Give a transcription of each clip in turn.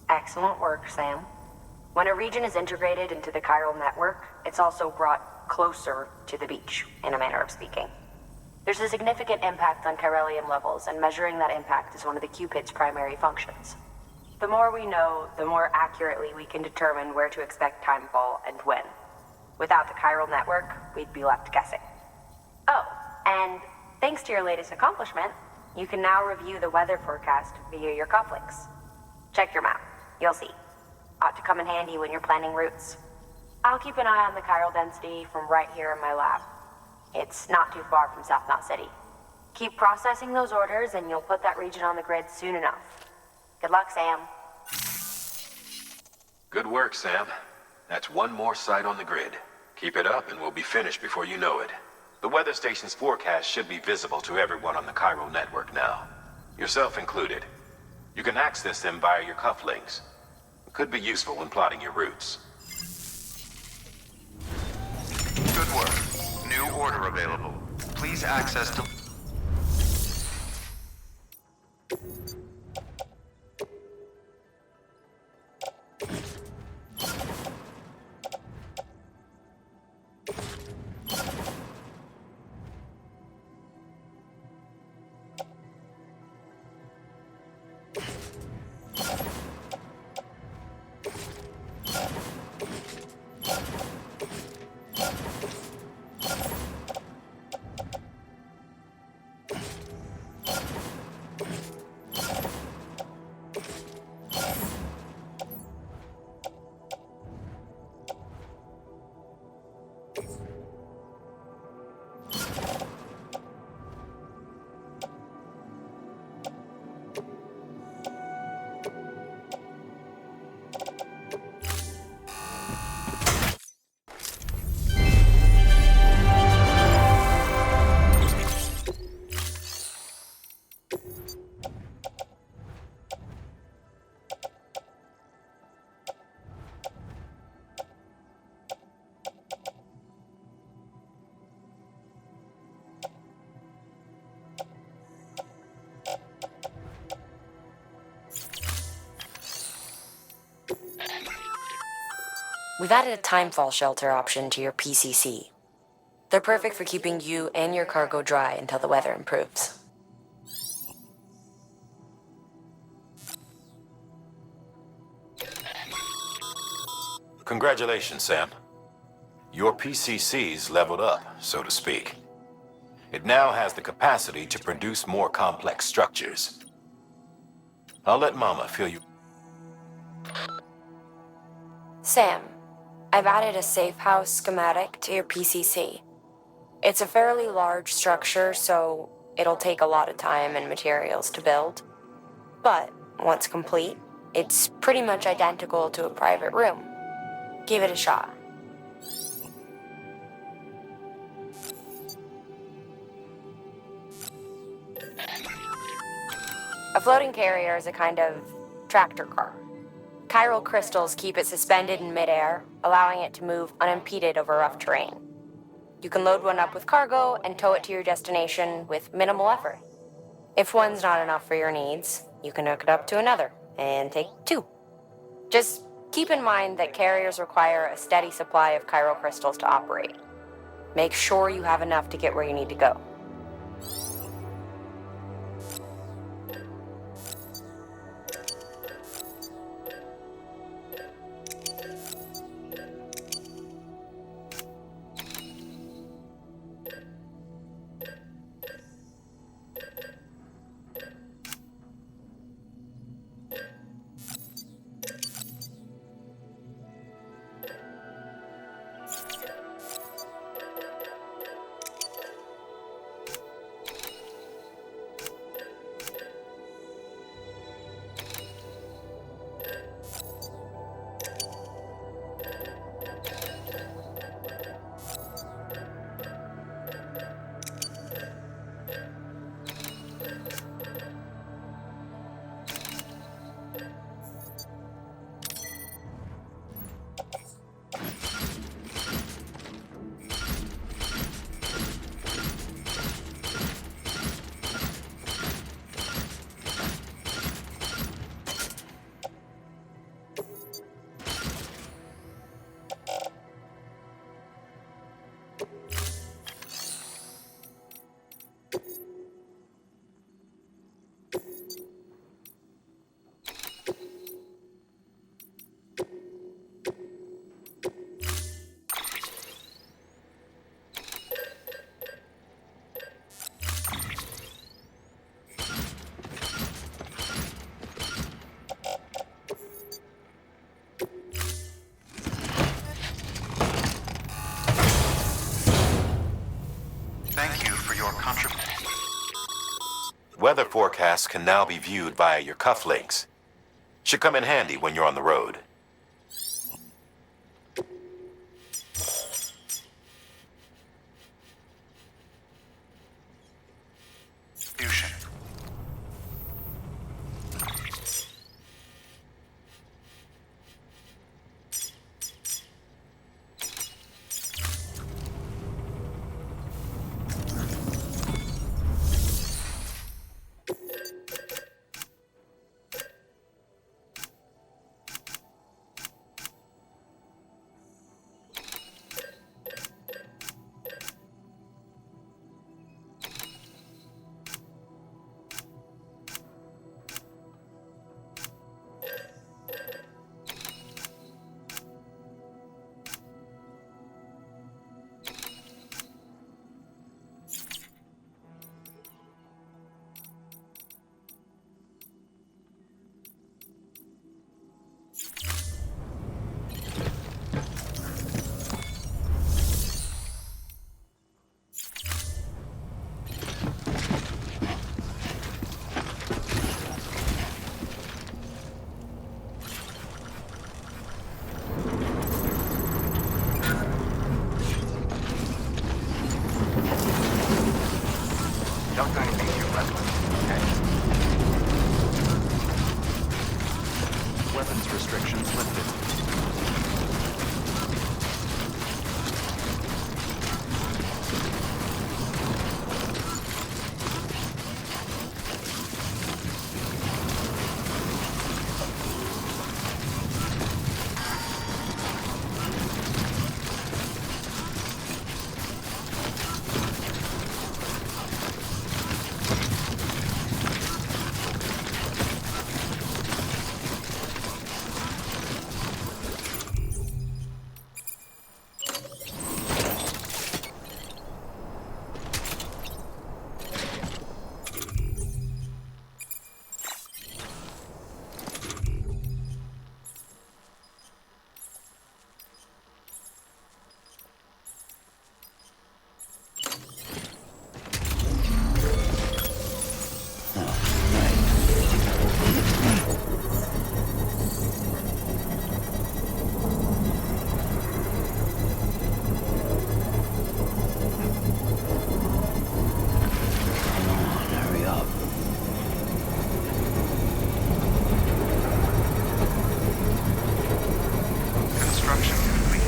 Excellent work, Sam. When a region is integrated into the chiral network, it's also brought closer to the beach, in a manner of speaking. There's a significant impact on chiralium levels, and measuring that impact is one of the Cupid's primary functions. The more we know, the more accurately we can determine where to expect timefall and when. Without the chiral network, we'd be left guessing. Oh, and thanks to your latest accomplishment, you can now review the weather forecast via your cufflinks. Check your map. You'll see. Ought to come in handy when you're planning routes. I'll keep an eye on the chiral density from right here in my lab. It's not too far from South Knot City. Keep processing those orders and you'll put that region on the grid soon enough. Good luck, Sam. Good work, Sam. That's one more site on the grid. Keep it up and we'll be finished before you know it. The weather station's forecast should be visible to everyone on the chiral network now, yourself included. You can access them via your cufflinks. It could be useful when plotting your routes. Good work. New order available. Please access to... We've added a timefall shelter option to your PCC. They're perfect for keeping you and your cargo dry until the weather improves. Congratulations, Sam. Your PCC's leveled up, so to speak. It now has the capacity to produce more complex structures. I'll let Mama fill you. Sam, I've added a safe house schematic to your PCC. It's a fairly large structure, so it'll take a lot of time and materials to build. But once complete, it's pretty much identical to a private room. Give it a shot. A floating carrier is a kind of tractor car. Chiral crystals keep it suspended in midair, allowing it to move unimpeded over rough terrain. You can load one up with cargo and tow it to your destination with minimal effort. If one's not enough for your needs, you can hook it up to another and take two. Just keep in mind that carriers require a steady supply of chiral crystals to operate. Make sure you have enough to get where you need to go. weather forecasts can now be viewed via your cufflinks. Should come in handy when you're on the road. Fusion. Don't do anything too reckless, okay? Weapons restrictions lifted. Construction complete.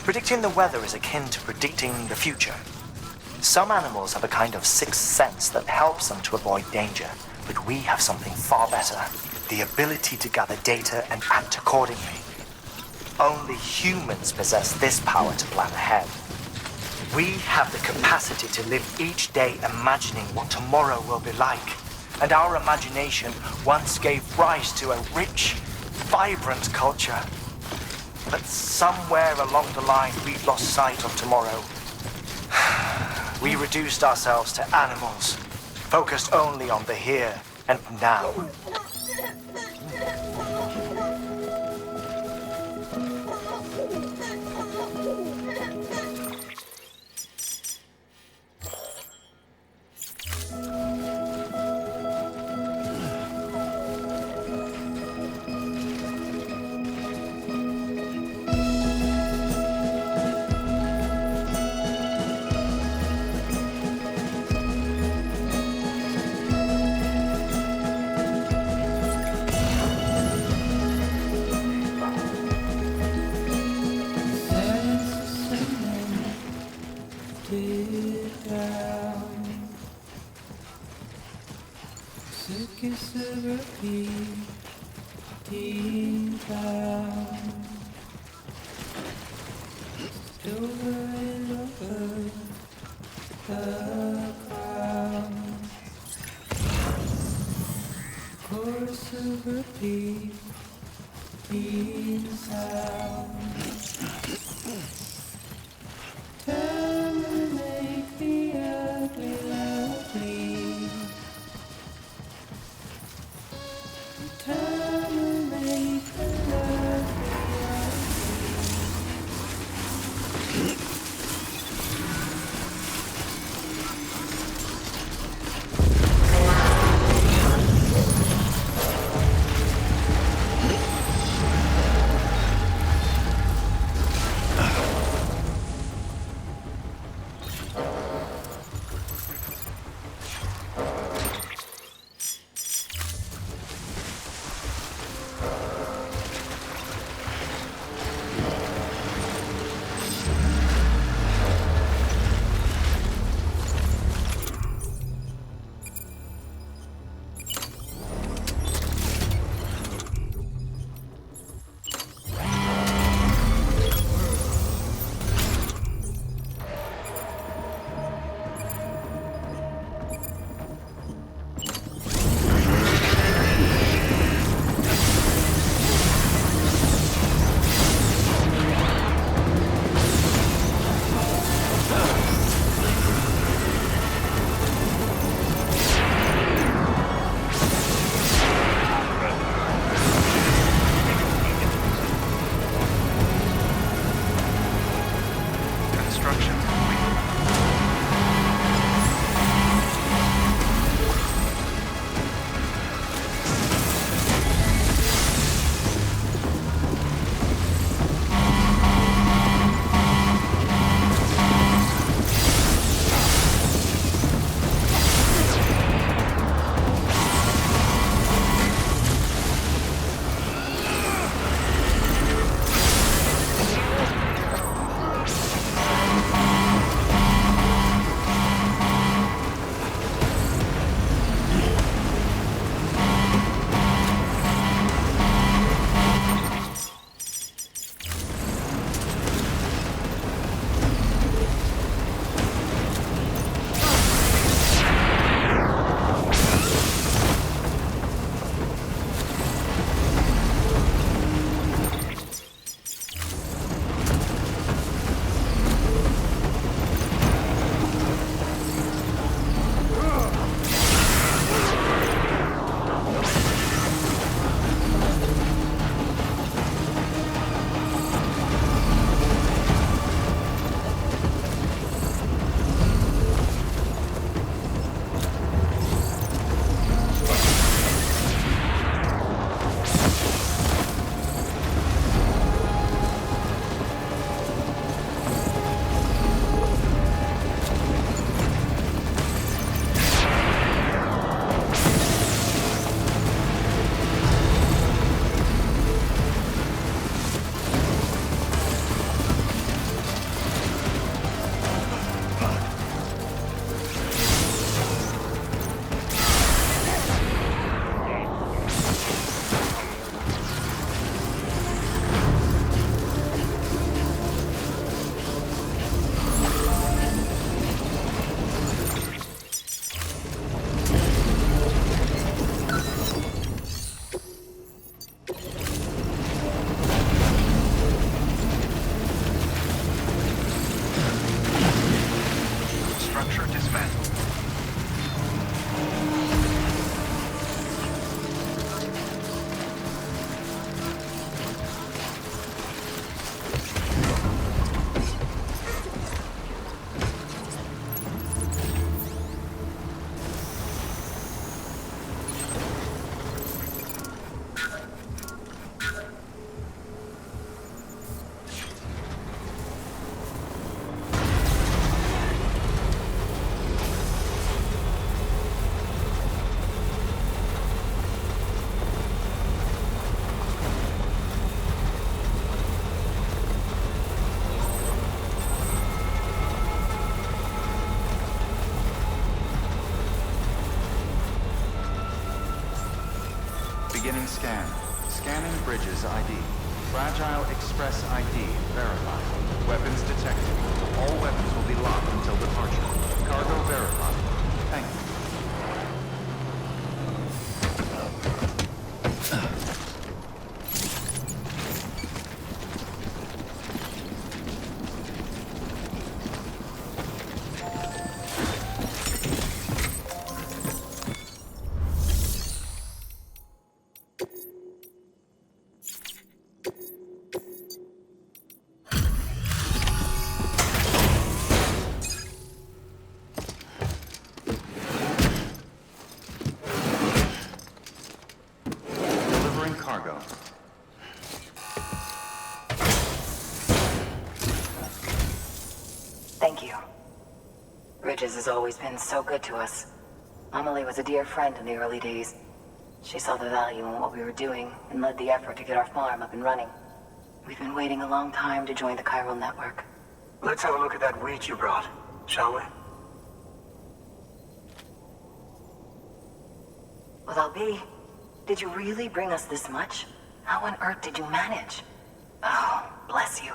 Predicting the weather is akin to predicting the future. Some animals have a kind of sixth sense that helps them to avoid danger, but we have something far better: the ability to gather data and act accordingly. Only humans possess this power to plan ahead. We have the capacity to live each day imagining what tomorrow will be like, and our imagination once gave rise to a rich, vibrant culture. But somewhere along the line, we lost sight of tomorrow. We reduced ourselves to animals, focused only on the here and now. scan. Scanning Bridges ID. Fragile Express ID verified. Weapons detected. All weapons will be locked until departure. Cargo verified. Thank you. Cargo. Thank you. Bridges has always been so good to us. Amelie was a dear friend in the early days. She saw the value in what we were doing and led the effort to get our farm up and running. We've been waiting a long time to join the chiral network. Let's have a look at that wheat you brought, shall we? Well, I'll be. Did you really bring us this much? How on earth did you manage? Oh, bless you.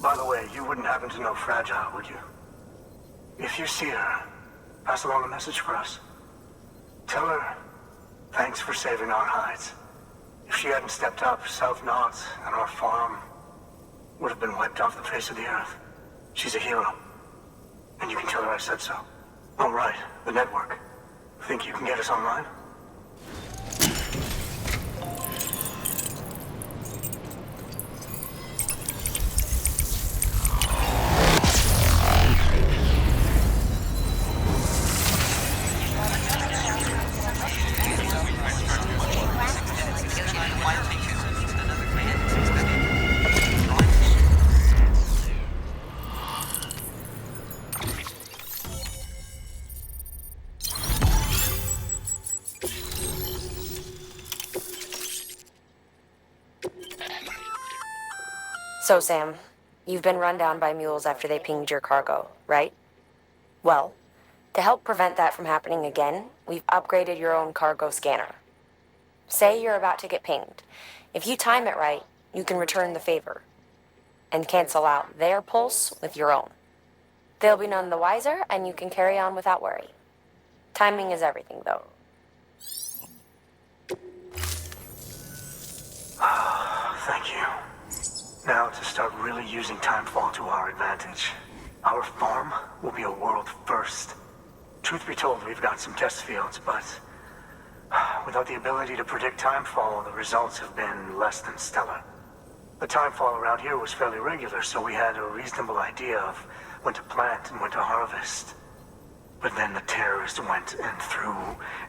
By the way, you wouldn't happen to know Fragile, would you? If you see her, pass along a message for us. Tell her, thanks for saving our hides. If she hadn't stepped up, South Knots and our farm would have been wiped off the face of the earth. She's a hero. And you can tell her I said so. Oh, right, the network. Think you can get us online? So, Sam, you've been run down by mules after they pinged your cargo, right? Well, to help prevent that from happening again, we've upgraded your own cargo scanner. Say you're about to get pinged. If you time it right, you can return the favor and cancel out their pulse with your own. They'll be none the wiser, and you can carry on without worry. Timing is everything, though. Thank you. Now to start really using timefall to our advantage. Our farm will be a world first. Truth be told, we've got some test fields, but without the ability to predict timefall, the results have been less than stellar. The timefall around here was fairly regular, so we had a reasonable idea of when to plant and when to harvest. But then the terrorists went and threw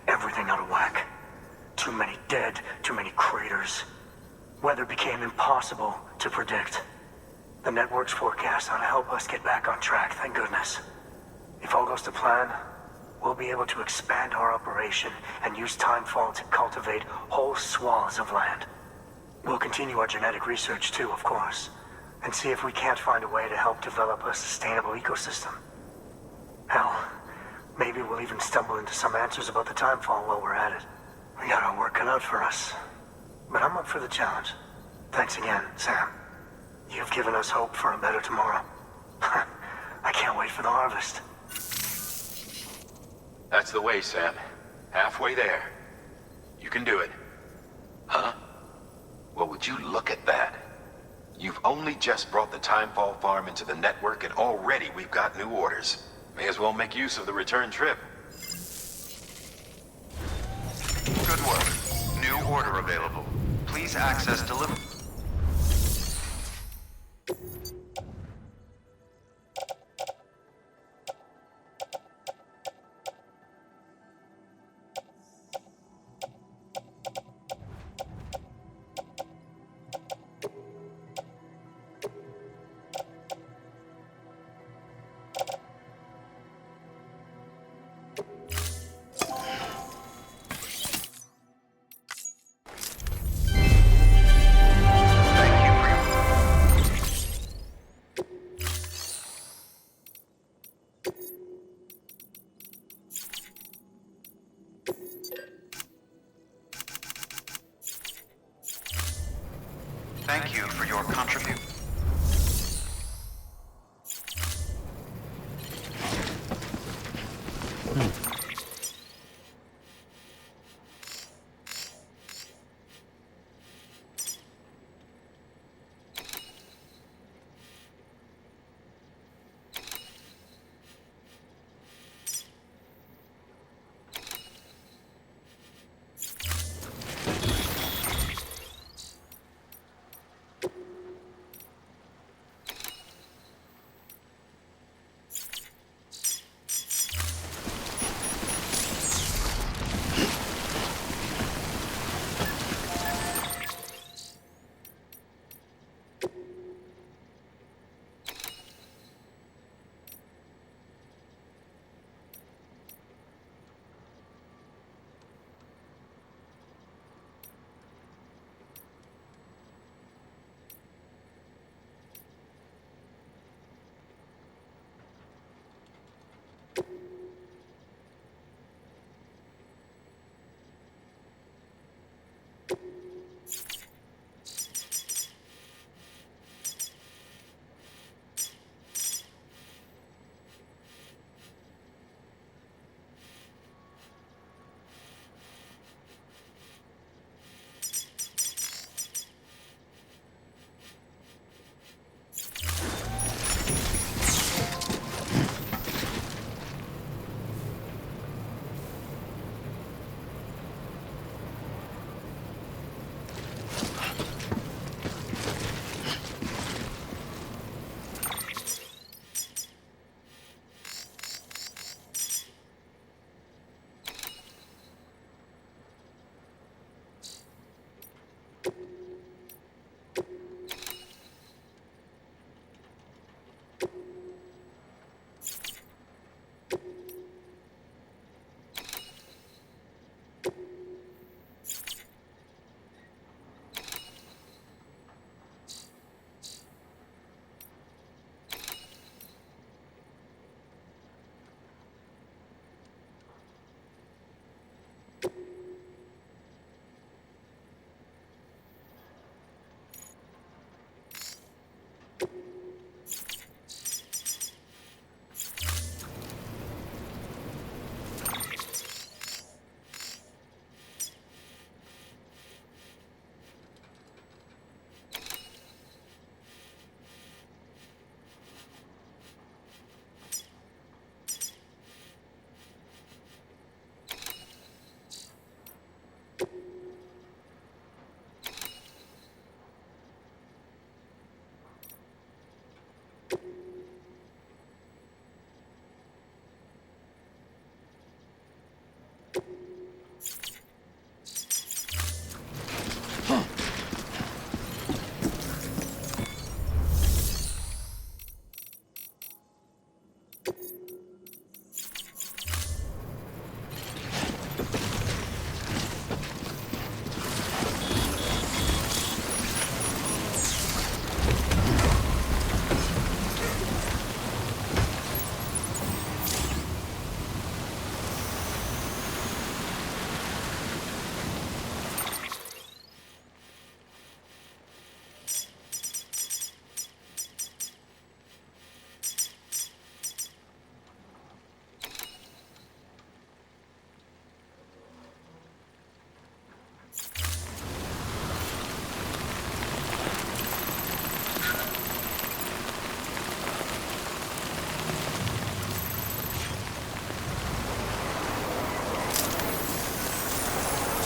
everything out of whack. Too many dead, too many craters. Weather became impossible to predict. The network's forecast ought to help us get back on track, thank goodness. If all goes to plan, we'll be able to expand our operation and use timefall to cultivate whole swaths of land. We'll continue our genetic research too, of course, and see if we can't find a way to help develop a sustainable ecosystem. Hell, maybe we'll even stumble into some answers about the timefall while we're at it. We got our work cut out for us. But I'm up for the challenge. Thanks again, Sam. You've given us hope for a better tomorrow. I can't wait for the harvest. That's the way, Sam. Halfway there. You can do it. Huh? Well, would you look at that? You've only just brought the Timefall farm into the network, and already we've got new orders. May as well make use of the return trip. Good work. New order available. Please access delivery.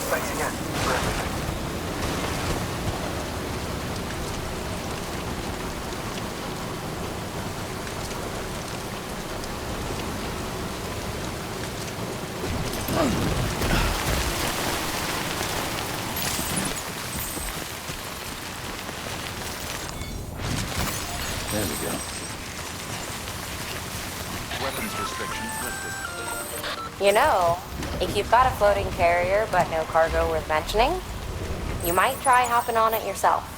Thanks again for everything. There we go. Weapons restrictions lifted. You know, if you've got a floating carrier but no cargo worth mentioning, you might try hopping on it yourself.